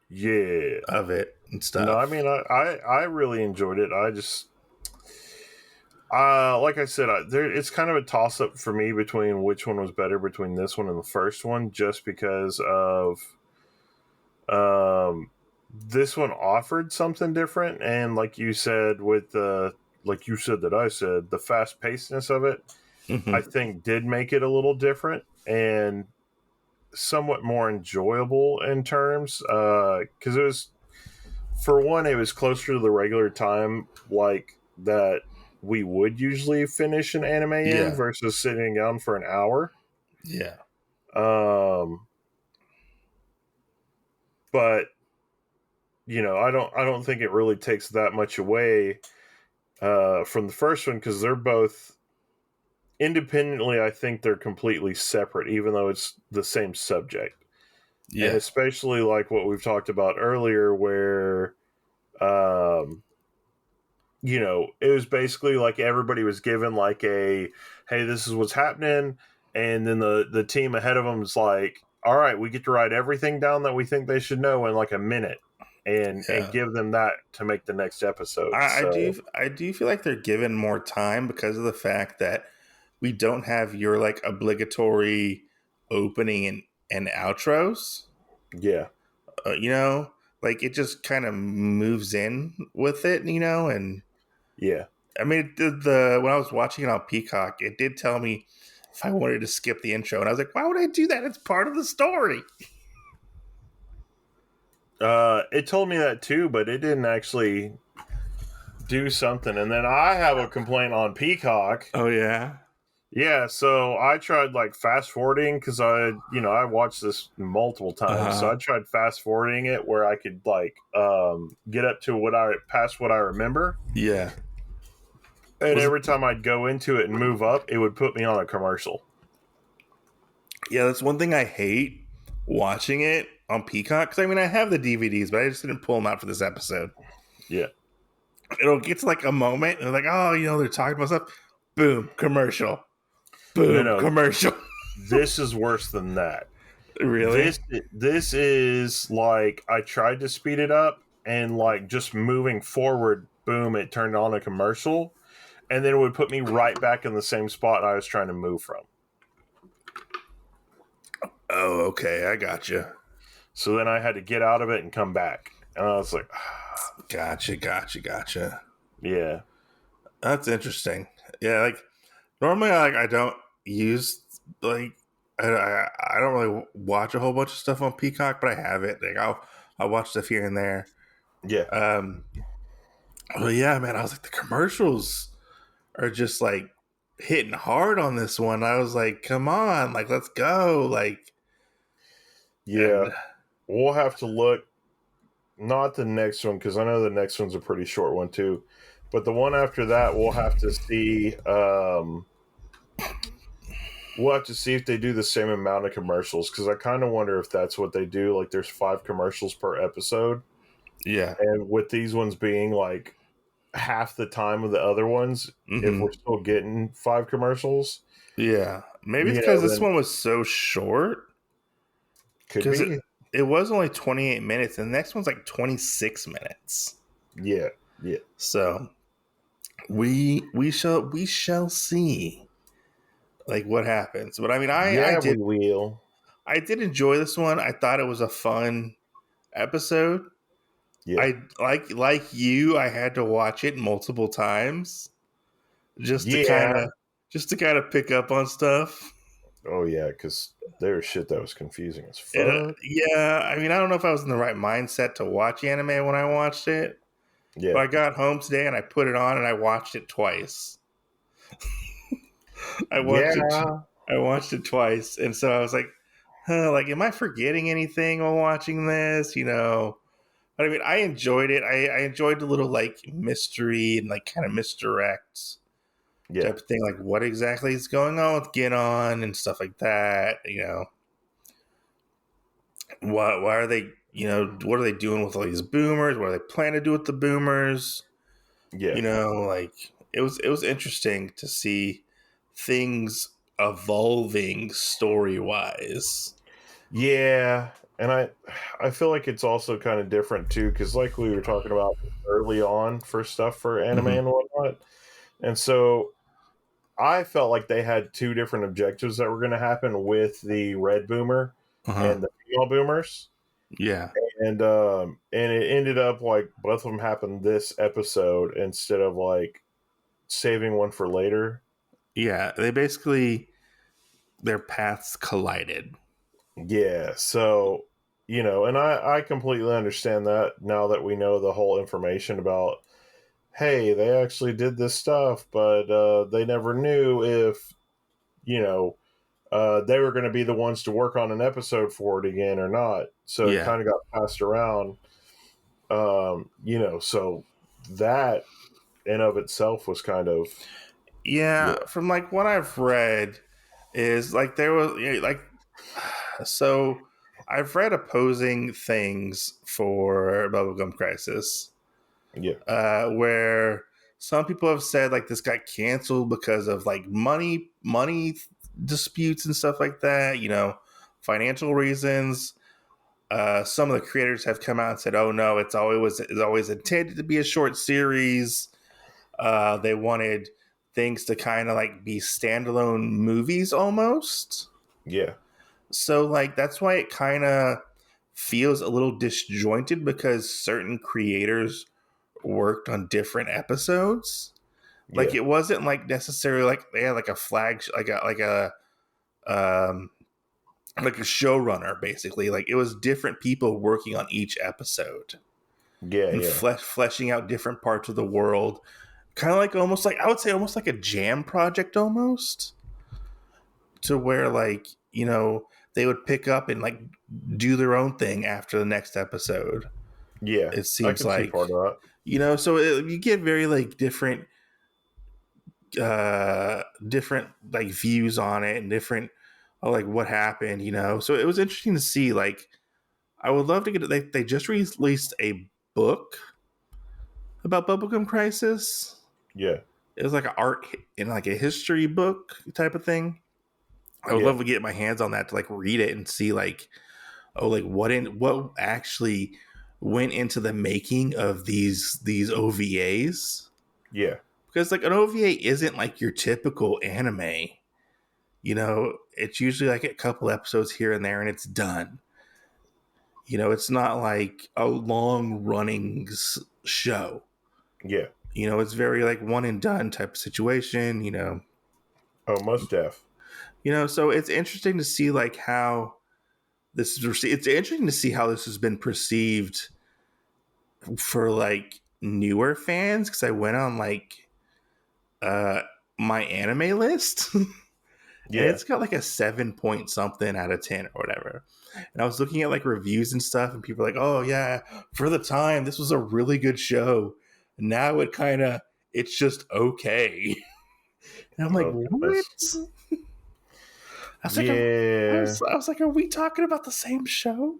Yeah, of it and stuff. No, I mean, I really enjoyed it. I just, like I said, it's kind of a toss up for me between which one was better between this one and the first one, just because of, this one offered something different, and like you said the fast pacedness of it, I think did make it a little different and somewhat more enjoyable in terms, because it was. For one, it was closer to the regular time, like that we would usually finish an anime in versus sitting down for an hour. Yeah. But I don't think it really takes that much away from the first one, because they're both independently. I think they're completely separate, even though it's the same subject. Yeah. And especially like what we've talked about earlier, where it was basically like everybody was given like a, hey, this is what's happening. And then the team ahead of them is like, all right, we get to write everything down that we think they should know in like a minute and give them that to make the next episode. I do feel like they're given more time because of the fact that we don't have your like obligatory opening and outros. Yeah. Like it just kind of moves in with it, and yeah. I mean, when I was watching it on Peacock, it did tell me if I wanted to skip the intro, and I was like, why would I do that? It's part of the story. It told me that too, but it didn't actually do something. And then I have a complaint on Peacock. Oh yeah. Yeah, so I tried like fast forwarding because I watched this multiple times. So I tried fast forwarding it where I could like get up to past what I remember. Yeah. And every time I'd go into it and move up, it would put me on a commercial. Yeah, that's one thing I hate watching it on Peacock. Because I mean, I have the DVDs, but I just didn't pull them out for this episode. Yeah. It'll get to like a moment, and they're like, oh, they're talking about stuff. Boom, commercial. Boom, commercial. This is worse than that. Really? This is like, I tried to speed it up, and like just moving forward, boom, it turned on a commercial, and then it would put me right back in the same spot I was trying to move from. Oh, okay, I gotcha. So then I had to get out of it and come back, and I was like, Gotcha. Yeah, that's interesting. Yeah, like normally, like I don't use like I don't really watch a whole bunch of stuff on Peacock, but I have it. Like I'll watch stuff here and there. Yeah. Well, yeah, man. I was like, the commercials are just like hitting hard on this one. I was like, come on, like let's go, like. Yeah, we'll have to look. Not the next one, because I know the next one's a pretty short one too, but the one after that, we'll have to see. We'll have to see if they do the same amount of commercials, because I kind of wonder if that's what they do. Like, there's 5 commercials per episode. Yeah, and with these ones being like half the time of the other ones, if we're still getting 5 commercials. Yeah, maybe it's because this one was so short. Could be. It was only 28 minutes, and the next one's like 26 minutes. Yeah. So we shall see, like, what happens. But I mean, I did enjoy this one. I thought it was a fun episode. Yeah. I like you. I had to watch it multiple times just to kind of pick up on stuff. Oh yeah, because there was shit that was confusing as fuck. Yeah, I mean, I don't know if I was in the right mindset to watch anime when I watched it. Yeah, but I got home today and I put it on and I watched it twice. I watched it twice, and so I was like, like, am I forgetting anything while watching this? But I mean, I enjoyed it. I enjoyed the little like mystery and like kind of misdirect type of thing, like what exactly is going on with Genom and stuff like that. Why are they? What are they doing with all these boomers? What are they planning to do with the boomers? Yeah, like it was interesting to see things evolving story wise. Yeah, and I feel like it's also kind of different too, because like we were talking about early on for stuff for anime Mm-hmm. and whatnot, and so I felt like they had two different objectives that were going to happen with the red boomer Uh-huh. and the female boomers, Yeah. and it ended up like both of them happened this episode instead of like saving one for later. Yeah. They basically, their paths collided. Yeah, so and I completely understand that now that we know the whole information about, hey, they actually did this stuff, but they never knew if you know they were going to be the ones to work on an episode for it again or not. So it Yeah. kind of got passed around. So that in of itself was kind of yeah, Yeah. From like what I've read, is like there was like so I've read opposing things for Bubblegum Crisis, yeah, where some people have said like this got canceled because of like money disputes and stuff like that, financial reasons. Some of the creators have come out and said, "Oh no, it's always intended to be a short series." They wanted things to kind of like be standalone movies almost. yeah, So like that's why it kind of feels a little disjointed because certain creators worked on different episodes. Like yeah, it wasn't like necessarily like they had like a flag um like a showrunner basically. Like it was different people working on each episode yeah, and yeah, fleshing out different parts of the world. Kind of like almost like I would say almost like a jam project almost, to where like they would pick up and like do their own thing after the next episode. yeah. It I seems can see like part of that. you get very like different like views on it and different like what happened, so it was interesting to see. Like I would love to get it. They just released a book about Bubblegum Crisis. Yeah, It was like an art in like a history book type of thing. I would yeah, love to get my hands on that to like read it and see like, oh, like what actually went into the making of these OVAs. yeah, Because like an OVA isn't like your typical anime. It's usually like a couple episodes here and there and it's done. It's not like a long running show. yeah. It's very like one and done type of situation. Oh, most def. So it's interesting to see like how this is received. It's interesting to see how this has been perceived for like newer fans, because I went on like uh my anime list and Yeah. it's got like a 7 point something out of 10 or whatever. And I was looking at like reviews and stuff and people are like, oh yeah, for the time this was a really good show. Now it's just okay. And I'm like, Oh what? goodness. I was like, Yeah. I was like, are we talking about the same show?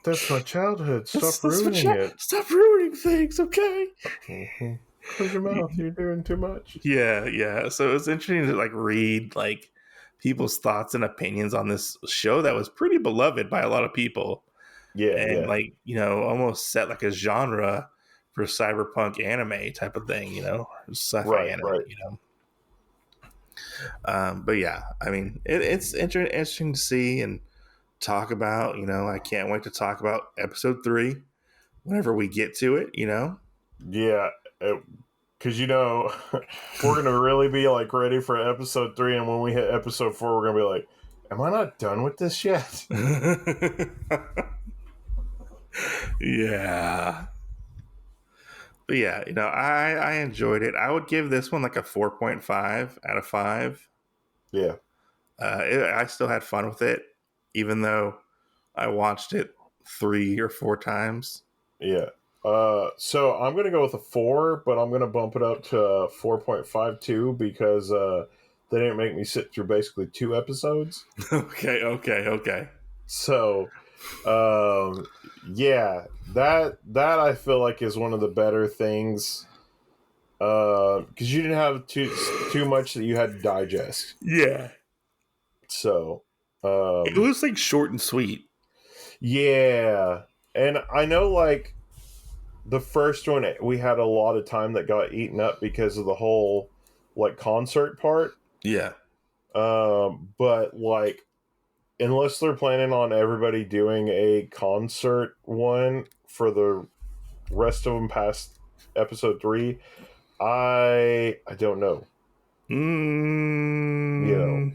That's my childhood. Stop That's what ruining it. stop ruining things, okay? Mm-hmm. Close your mouth. You're doing too much. Yeah. So it's interesting to like read like people's thoughts and opinions on this show that was pretty beloved by a lot of people, Yeah, and yeah. like almost set like a genre for cyberpunk anime type of thing, sci-fi Right, anime, right. But yeah, I mean, it's interesting to see and talk about. I can't wait to talk about episode 3 whenever we get to it. Yeah, because we're gonna really be like ready for episode 3, and when we hit episode 4, we're gonna be like, "Am I not done with this yet?" Yeah. But yeah, I enjoyed it. I would give this one like a 4.5 out of 5. Yeah, I still had fun with it, even though I watched it 3 or 4 times. yeah. So I'm gonna go with a 4, but I'm gonna bump it up to 4.52 because they didn't make me sit through basically 2 episodes. Okay. So, yeah, that I feel like is one of the better things, because you didn't have too much that you had to digest. Yeah. So, It was like short and sweet. Yeah. And I know like the first one, we had a lot of time that got eaten up because of the whole like concert part. Yeah. But like, unless they're planning on everybody doing a concert one for the rest of them past episode 3, I don't know. You know.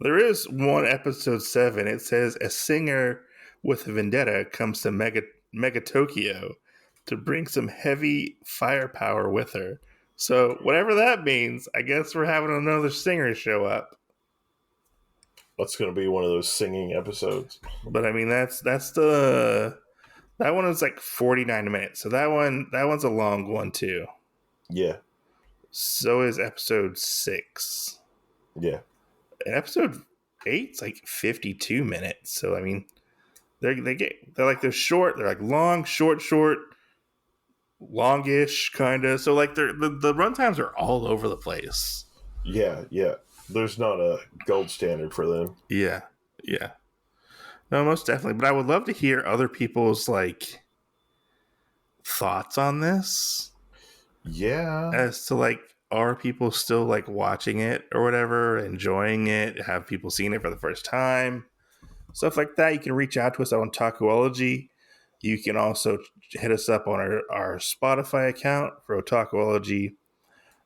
There is one episode 7. It says a singer with a vendetta comes to Mega Tokyo to bring some heavy firepower with her. So whatever that means, I guess we're having another singer show up. That's going to be one of those singing episodes. But I mean, that's the that one is like 49 minutes. So that one's a long one too. Yeah. So is episode 6. Yeah. And episode 8's like 52 minutes. So I mean, they're short. They're like long, short, longish, kind of. So like the runtimes are all over the place. Yeah. There's not a gold standard for them. Yeah. No, most definitely. But I would love to hear other people's like thoughts on this. Yeah. As to like, are people still like watching it or whatever, enjoying it? Have people seen it for the first time? Stuff like that. You can reach out to us on Otakuology. You can also hit us up on our Spotify account for Otakuology.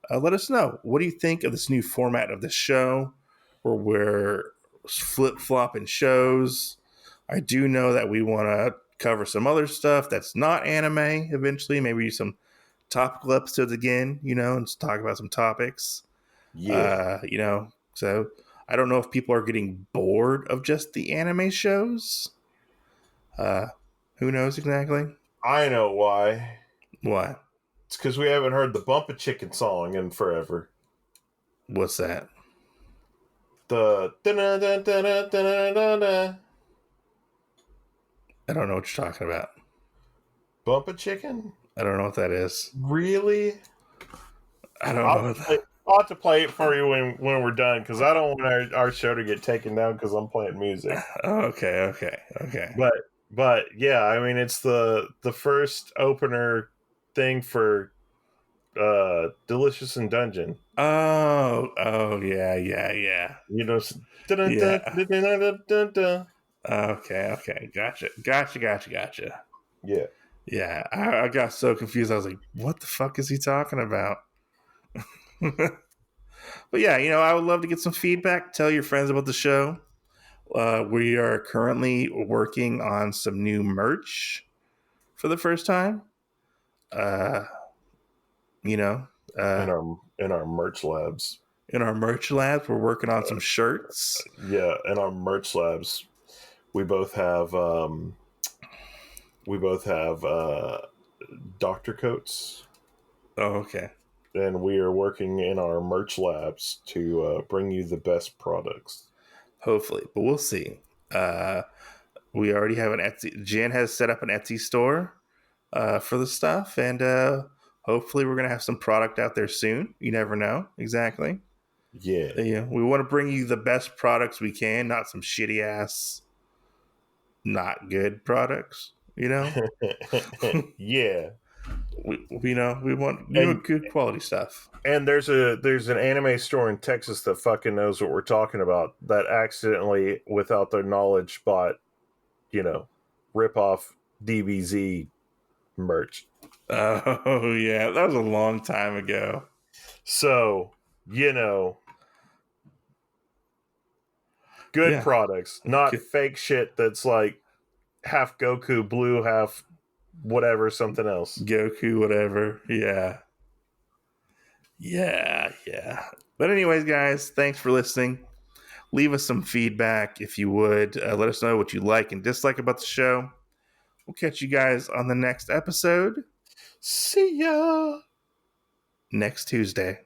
Let us know. What do you think of this new format of the show where we're flip-flopping shows? I do know that we want to cover some other stuff that's not anime eventually. Maybe some topical episodes again, and talk about some topics. Yeah. So I don't know if people are getting bored of just the anime shows. Who knows exactly? I know why. Why? It's because we haven't heard the Bump a Chicken song in forever. What's that? The da-da-da-da-da-da-da-da. I don't know what you're talking about. Bump a Chicken? I don't know what that is. Really? I don't know. I'll have to play it for you when we're done, because I don't want our show to get taken down because I'm playing music. Okay. But yeah, I mean, it's the first opener thing for Delicious in Dungeon. Oh yeah. You know, Okay. Gotcha. Yeah. Yeah, I got so confused. I was like, what the fuck is he talking about? But yeah, I would love to get some feedback. Tell your friends about the show. We are currently working on some new merch for the first time. In our merch labs. In our merch labs, we're working on some shirts. Yeah, in our merch labs, we both have doctor coats. Oh, okay. And we are working in our merch labs to bring you the best products. Hopefully, but we'll see. We already have an Etsy. Jen has set up an Etsy store for the stuff, and hopefully we're going to have some product out there soon. You never know. Exactly. Yeah. We want to bring you the best products we can, not some shitty ass, not good products, Yeah. We want good quality stuff. And there's an anime store in Texas that fucking knows what we're talking about, that accidentally, without their knowledge, bought, rip off DBZ merch. Oh yeah, that was a long time ago. So, good products, not fake shit that's like half Goku blue, half whatever, something else. Goku, whatever. Yeah. But anyways, guys, thanks for listening. Leave us some feedback if you would. Let us know what you like and dislike about the show. We'll catch you guys on the next episode. See ya next Tuesday.